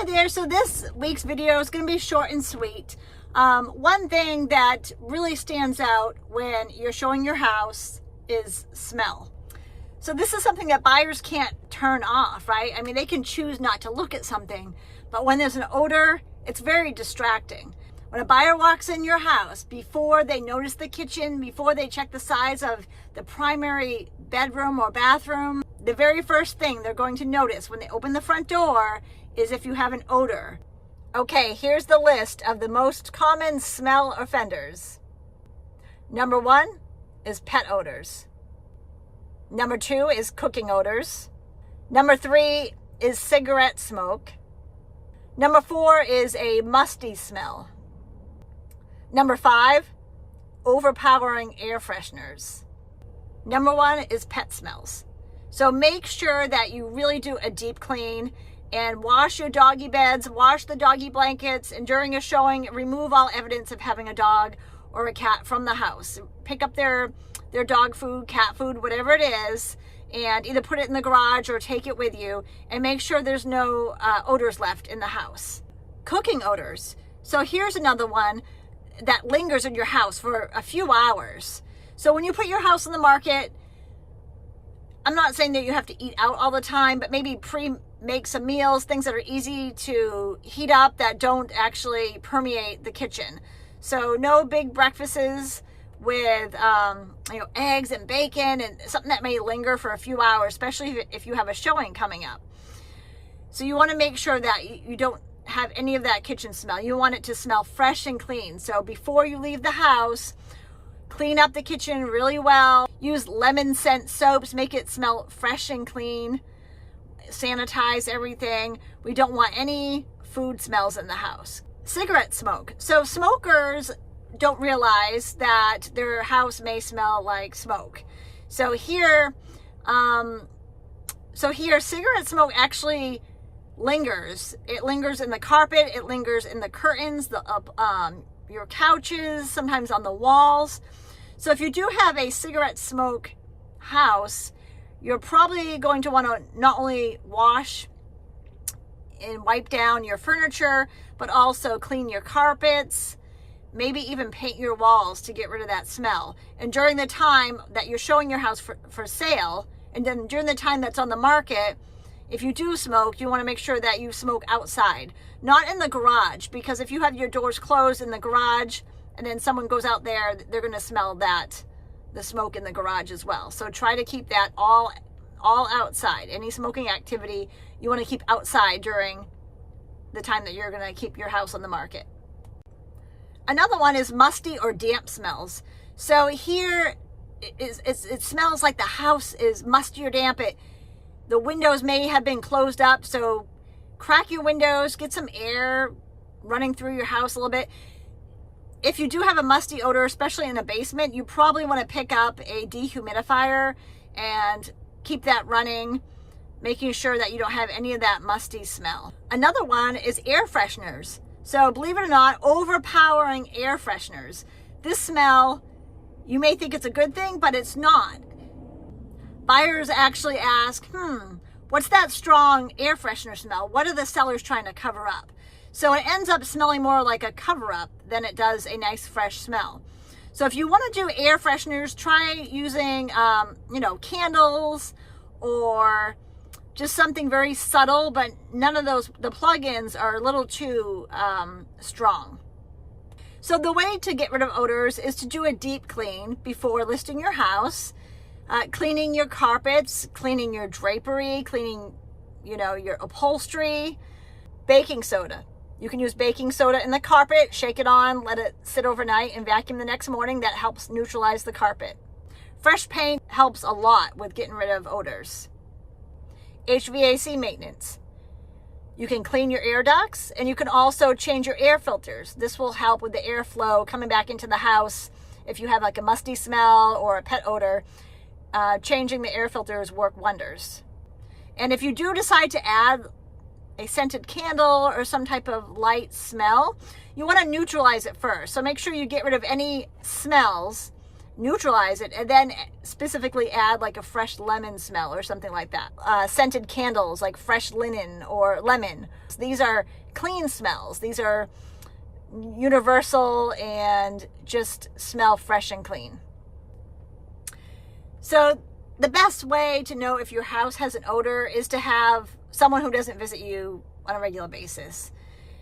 Hi there. So this week's video is going to be short and sweet. One thing that really stands out when you're showing your house is smell. So this is something that buyers can't turn off, right? I mean, they can choose not to look at something, but when there's an odor, it's very distracting. When a buyer walks in your house, before they notice the kitchen, before they check the size of the primary bedroom or bathroom, the very first thing they're going to notice when they open the front door is if you have an odor. Okay, here's the list of the most common smell offenders. Number 1 is pet odors. Number 2 is cooking odors. Number 3 is cigarette smoke. Number 4 is a musty smell. Number 5, overpowering air fresheners. Number 1 is pet smells. So make sure that you really do a deep clean and wash your doggy beds, wash the doggy blankets, and during a showing, remove all evidence of having a dog or a cat from the house. Pick up their dog food, cat food, whatever it is, and either put it in the garage or take it with you, and make sure there's no odors left in the house. Cooking odors. So here's another one that lingers in your house for a few hours. So when you put your house on the market, I'm not saying that you have to eat out all the time, but maybe make some meals, things that are easy to heat up that don't actually permeate the kitchen. So no big breakfasts with eggs and bacon and something that may linger for a few hours, especially if you have a showing coming up. So you want to make sure that you don't have any of that kitchen smell. You want it to smell fresh and clean. So before you leave the house, clean up the kitchen really well. Use lemon scent soaps, make it smell fresh and clean. Sanitize everything. We don't want any food smells in the house. Cigarette smoke. So smokers don't realize that their house may smell like smoke. So here, cigarette smoke actually lingers. It lingers in the carpet. It lingers in the curtains, your couches, sometimes on the walls. So if you do have a cigarette smoke house, you're probably going to want to not only wash and wipe down your furniture, but also clean your carpets, maybe even paint your walls to get rid of that smell. And during the time that you're showing your house for sale, and then during the time that's on the market, if you do smoke, you want to make sure that you smoke outside, not in the garage, because if you have your doors closed in the garage and then someone goes out there, they're going to smell the smoke in the garage as well. So try to keep that all outside. Any smoking activity you want to keep outside during the time that you're going to keep your house on the market. Another one is musty or damp smells. So here it smells like the house is musty or damp. The windows may have been closed up, so crack your windows, get some air running through your house a little bit. If you do have a musty odor, especially in a basement, you probably want to pick up a dehumidifier and keep that running, making sure that you don't have any of that musty smell. Another one is air fresheners. So believe it or not, overpowering air fresheners. This smell, you may think it's a good thing, but it's not. Buyers actually ask, what's that strong air freshener smell? What are the sellers trying to cover up? So it ends up smelling more like a cover-up than it does a nice fresh smell. So if you want to do air fresheners, try using, candles or just something very subtle, but none of the plug-ins are a little too strong. So the way to get rid of odors is to do a deep clean before listing your house, cleaning your carpets, cleaning your drapery, cleaning, your upholstery. Baking soda. You can use baking soda in the carpet, shake it on, let it sit overnight, and vacuum the next morning. That helps neutralize the carpet. Fresh paint helps a lot with getting rid of odors. HVAC maintenance. You can clean your air ducts, and you can also change your air filters. This will help with the airflow coming back into the house. If you have like a musty smell or a pet odor, changing the air filters work wonders. And if you do decide to add a scented candle or some type of light smell, you want to neutralize it first. So make sure you get rid of any smells neutralize it, and then specifically add like a fresh lemon smell or something like that. Scented candles like fresh linen or lemon. These are clean smells. These are universal and just smell fresh and clean. So the best way to know if your house has an odor is to have someone who doesn't visit you on a regular basis.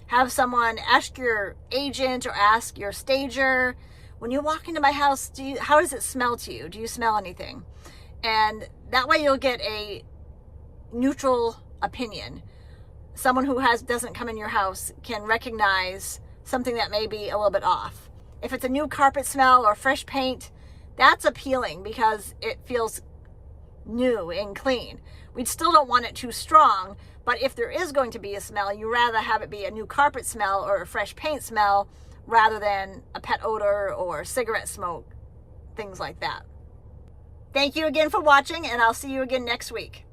Have someone ask your agent or ask your stager, when you walk into my house, how does it smell to you? Do you smell anything? And that way you'll get a neutral opinion. Someone who doesn't come in your house can recognize something that may be a little bit off. If it's a new carpet smell or fresh paint, that's appealing because it feels new and clean. We still don't want it too strong, but if there is going to be a smell, you rather have it be a new carpet smell or a fresh paint smell rather than a pet odor or cigarette smoke, things like that. Thank you again for watching, and I'll see you again next week.